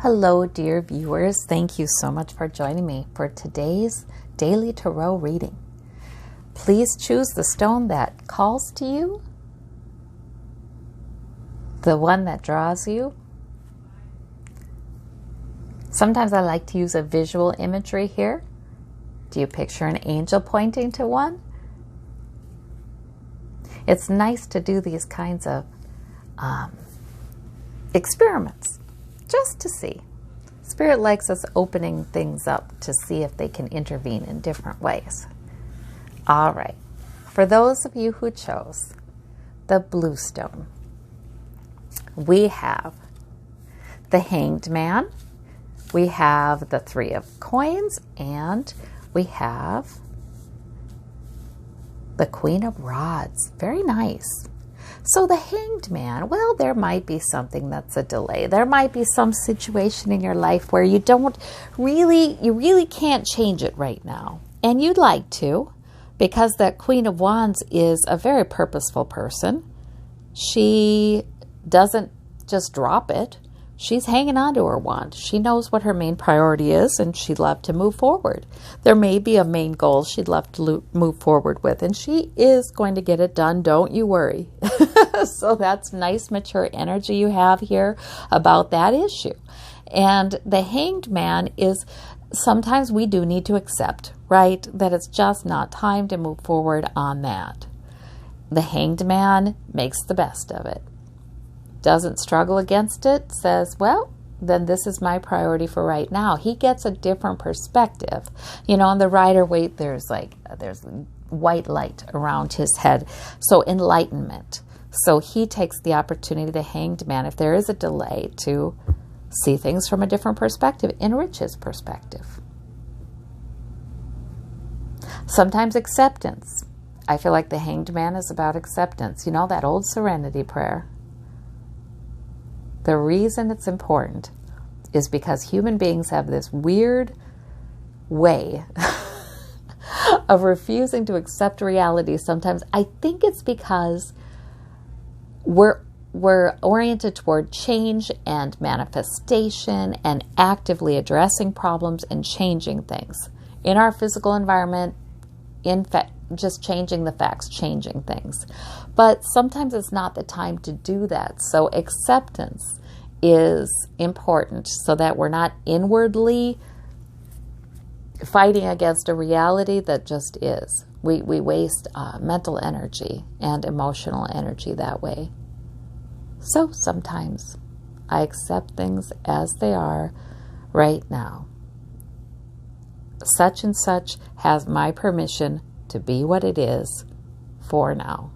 Hello, dear viewers. Thank you so much for joining me for today's daily tarot reading. Please choose the stone that calls to you, the one that draws you. Sometimes I like to use a visual imagery here. Do you picture an angel pointing to one? It's nice to do these kinds of experiments just to see. Spirit likes us opening things up to see if they can intervene in different ways. All right. For those of you who chose the blue stone, we have the Hanged Man, we have the Three of Coins, and we have the Queen of Rods. Very nice. So the Hanged Man, well, there might be something that's a delay. There might be some situation in your life where you really can't change it right now. And you'd like to, because that Queen of Wands is a very purposeful person. She doesn't just drop it. She's hanging on to her wand. She knows what her main priority is, and she'd love to move forward. There may be a main goal she'd love to move forward with, and she is going to get it done. Don't you worry. So that's nice, mature energy you have here about that issue. And the Hanged Man is, sometimes we do need to accept, right, that it's just not time to move forward on that. The Hanged Man makes the best of it. Doesn't struggle against it, says, well, then this is my priority for right now. He gets a different perspective. You know, on the Rider-Waite, there's white light around his head. So enlightenment. So he takes the opportunity, the Hanged Man, if there is a delay, to see things from a different perspective, enrich his perspective. Sometimes acceptance. I feel like the Hanged Man is about acceptance. You know, that old serenity prayer. The reason it's important is because human beings have this weird way of refusing to accept reality sometimes. I think it's because we're oriented toward change and manifestation and actively addressing problems and changing things in our physical environment, in fact, just changing the facts, changing things. But sometimes it's not the time to do that. So acceptance is important so that we're not inwardly fighting against a reality that just is. We waste mental energy and emotional energy that way. So sometimes I accept things as they are right now. Such and such has my permission to be what it is for now.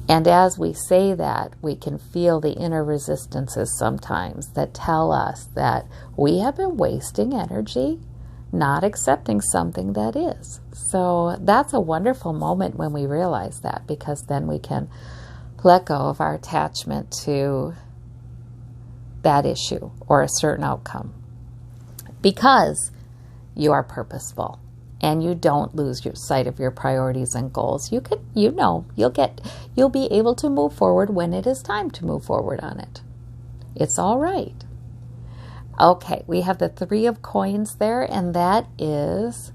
And as we say that, we can feel the inner resistances sometimes that tell us that we have been wasting energy not accepting something that is. So that's a wonderful moment when we realize that, because then we can let go of our attachment to that issue or a certain outcome. Because you are purposeful and you don't lose your sight of your priorities and goals, you'll be able to move forward when it is time to move forward on it. It's all right. Okay, we have the Three of Coins there, and that is,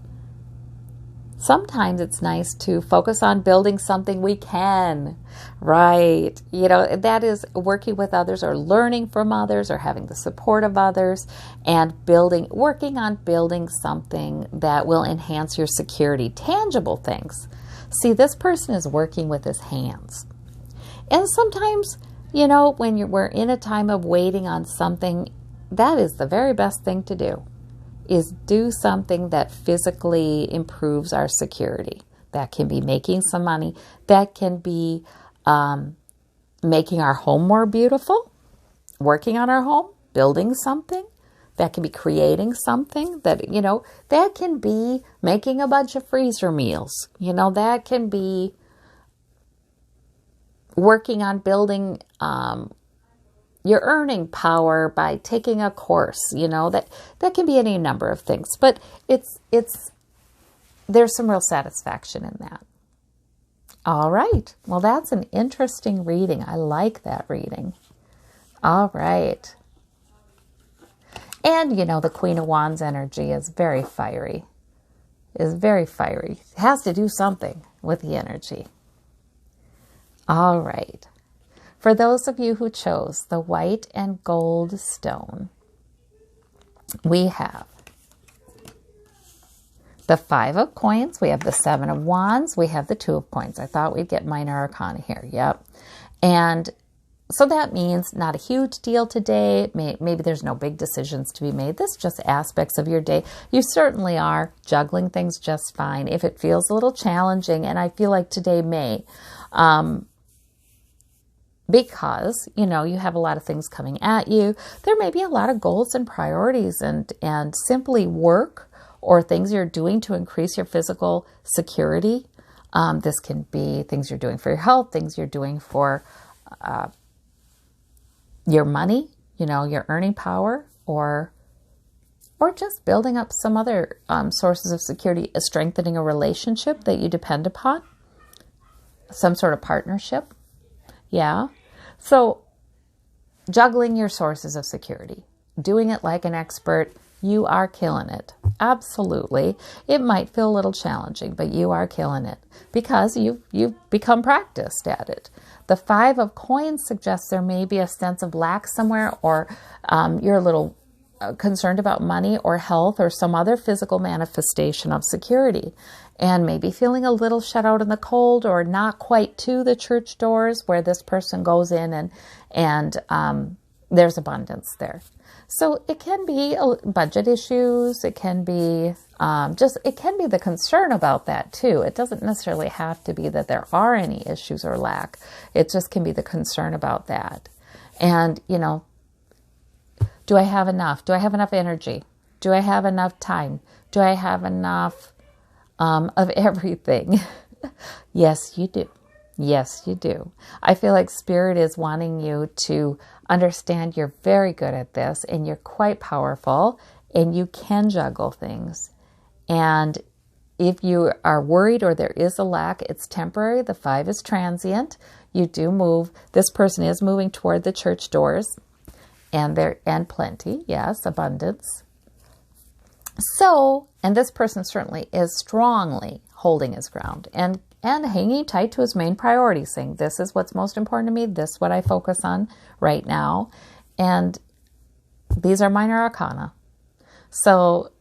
sometimes it's nice to focus on building something we can, right? You know, that is working with others or learning from others or having the support of others and working on building something that will enhance your security, tangible things. See, this person is working with his hands. And sometimes, you know, when we're in a time of waiting on something, that is the very best thing to do, is do something that physically improves our security. That can be making some money. That can be making our home more beautiful, working on our home, building something. That can be creating something that, you know, that can be making a bunch of freezer meals. You know, that can be working on building your earning power by taking a course. You know, that can be any number of things, but there's some real satisfaction in that. All right. Well, that's an interesting reading. I like that reading. All right. And, the Queen of Wands energy is very fiery. It has to do something with the energy. All right. For those of you who chose the white and gold stone, we have the 5 of coins, we have the 7 of wands, we have the 2 of coins. I thought we'd get minor arcana here. Yep. And so that means not a huge deal today. Maybe there's no big decisions to be made. This is just aspects of your day. You certainly are juggling things just fine. If it feels a little challenging, and I feel like today may, because, you have a lot of things coming at you. There may be a lot of goals and priorities and simply work or things you're doing to increase your physical security. This can be things you're doing for your health, things you're doing for your money, your earning power, or just building up some other sources of security, strengthening a relationship that you depend upon, some sort of partnership. Yeah. So juggling your sources of security, doing it like an expert, you are killing it. Absolutely. It might feel a little challenging, but you are killing it because you've become practiced at it. The 5 of coins suggests there may be a sense of lack somewhere, or you're a little concerned about money or health or some other physical manifestation of security, and maybe feeling a little shut out in the cold or not quite to the church doors where this person goes in and there's abundance there. So it can be budget issues. It can be it can be the concern about that too. It doesn't necessarily have to be that there are any issues or lack. It just can be the concern about that. And, do I have enough? Do I have enough energy? Do I have enough time? Do I have enough of everything? Yes, you do. Yes, you do. I feel like Spirit is wanting you to understand you're very good at this and you're quite powerful and you can juggle things. And if you are worried or there is a lack, it's temporary. The 5 is transient. You do move. This person is moving toward the church doors and plenty. Yes, abundance. So, and this person certainly is strongly holding his ground and hanging tight to his main priority, saying, this is what's most important to me. This is what I focus on right now. And these are minor arcana. So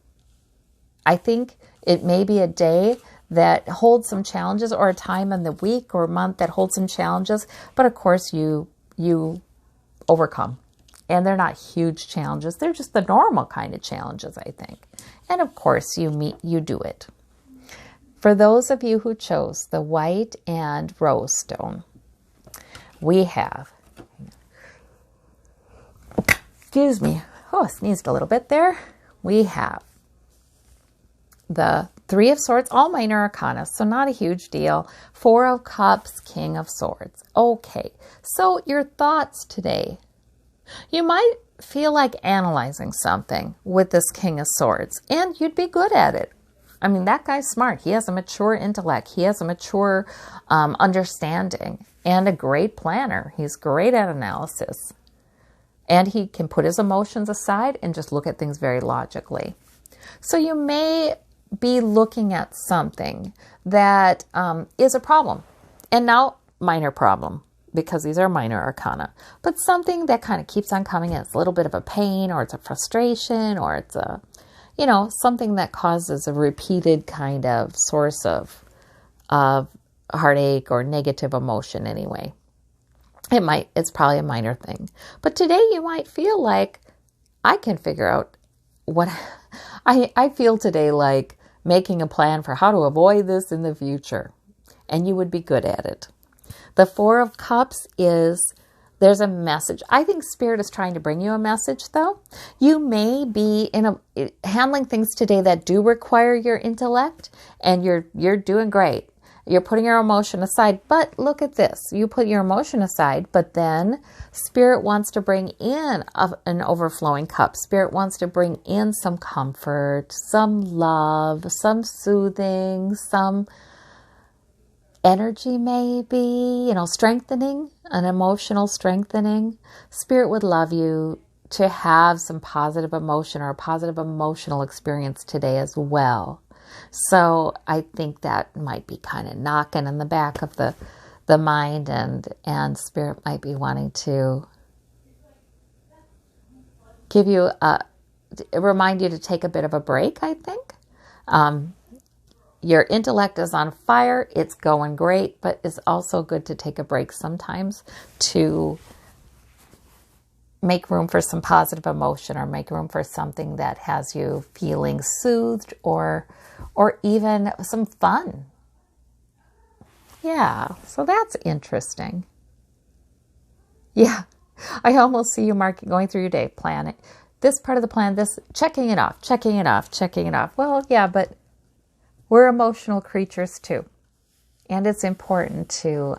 I think it may be a day that holds some challenges, or a time in the week or month that holds some challenges. But of course you overcome. And they're not huge challenges. They're just the normal kind of challenges, I think. And of course you do it. For those of you who chose the white and rose stone, we have, excuse me, I sneezed a little bit there. We have the 3 of swords, all minor arcana, so not a huge deal. 4 of cups, king of swords. Okay, so your thoughts today. You might feel like analyzing something with this king of swords, and you'd be good at it. I mean, that guy's smart. He has a mature intellect. He has a mature understanding and a great planner. He's great at analysis. And he can put his emotions aside and just look at things very logically. So you may be looking at something that is a problem. And now, minor problem, because these are minor arcana. But something that kind of keeps on coming. It's a little bit of a pain, or it's a frustration, or it's a something that causes a repeated kind of source of heartache or negative emotion anyway. It's probably a minor thing. But today you might feel like I can figure out what I feel today, like making a plan for how to avoid this in the future. And you would be good at it. The 4 of cups is, there's a message. I think Spirit is trying to bring you a message, though. You may be handling things today that do require your intellect, and you're doing great. You're putting your emotion aside. But look at this. You put your emotion aside, but then Spirit wants to bring in an overflowing cup. Spirit wants to bring in some comfort, some love, some soothing, some energy may be, strengthening, an emotional strengthening. Spirit would love you to have some positive emotion or a positive emotional experience today as well. So I think that might be kind of knocking in the back of the mind, and Spirit might be wanting to give you remind you to take a bit of a break, I think. Your intellect is on fire. It's going great, but it's also good to take a break sometimes to make room for some positive emotion, or make room for something that has you feeling soothed, or even some fun. Yeah, so that's interesting. Yeah, I almost see you going through your day, planning this part of the plan, this, checking it off. Well, yeah, but we're emotional creatures too. And it's important to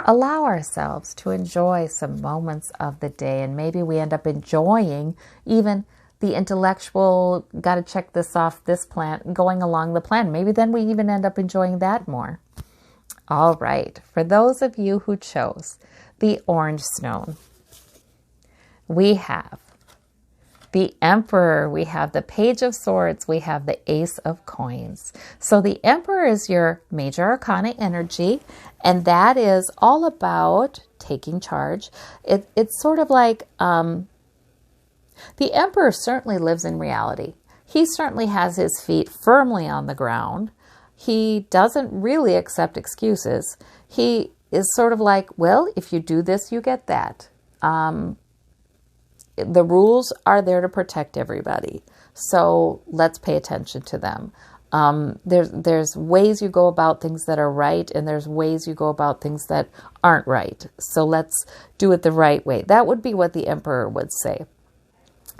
allow ourselves to enjoy some moments of the day. And maybe we end up enjoying even the intellectual, got to check this off, this plan, going along the plan. Maybe then we even end up enjoying that more. All right. For those of you who chose the orange stone, we have the Emperor, we have the Page of Swords, we have the Ace of Coins. So the Emperor is your major arcana energy, and that is all about taking charge. It's sort of like the Emperor certainly lives in reality. He certainly has his feet firmly on the ground. He doesn't really accept excuses. He is sort of like, well, if you do this, you get that. The rules are there to protect everybody. So let's pay attention to them. There's ways you go about things that are right, and there's ways you go about things that aren't right. So let's do it the right way. That would be what the Emperor would say.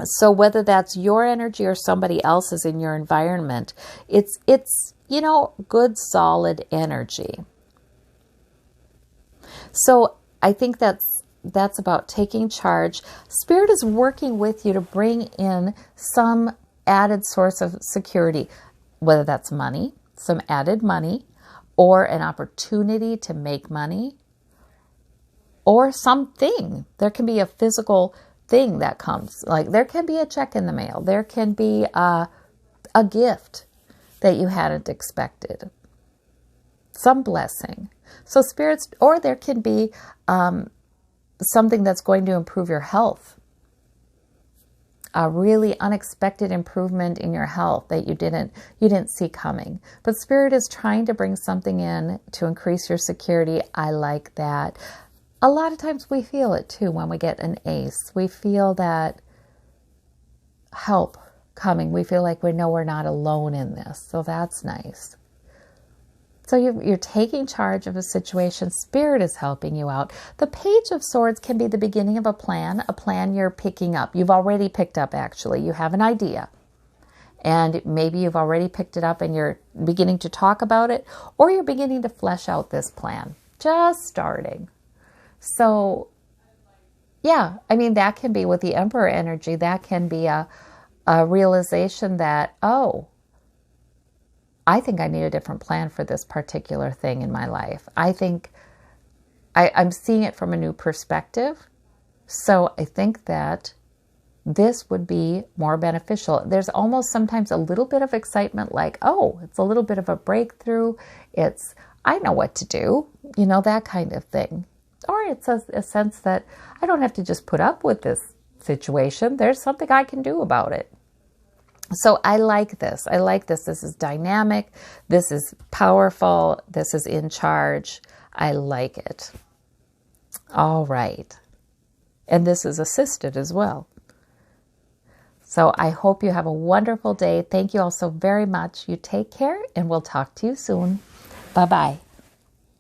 So whether that's your energy or somebody else's in your environment, it's good, solid energy. So I think that's about taking charge. Spirit is working with you to bring in some added source of security, whether that's money, some added money, or an opportunity to make money, or something. There can be a physical thing that comes. Like there can be a check in the mail. There can be a gift that you hadn't expected. Some blessing. So spirits, or there can be something that's going to improve your health. A really unexpected improvement in your health that you didn't see coming. But Spirit is trying to bring something in to increase your security. I like that. A lot of times we feel it too when we get an ace. We feel that help coming. We feel like we know we're not alone in this. So that's nice. So you're taking charge of a situation. Spirit is helping you out. The Page of Swords can be the beginning of a plan you're picking up. You've already picked up, actually. You have an idea. And maybe you've already picked it up and you're beginning to talk about it, or you're beginning to flesh out this plan. Just starting. So, yeah, I mean, that can be with the Emperor energy. That can be a realization that, oh, I think I need a different plan for this particular thing in my life. I think I'm seeing it from a new perspective. So I think that this would be more beneficial. There's almost sometimes a little bit of excitement, like, oh, it's a little bit of a breakthrough. It's, I know what to do, that kind of thing. Or it's a sense that I don't have to just put up with this situation. There's something I can do about it. So I like this. This is dynamic. This is powerful. This is in charge. I like it. All right. And this is assisted as well. So I hope you have a wonderful day. Thank you all so very much. You take care, and we'll talk to you soon. Bye-bye.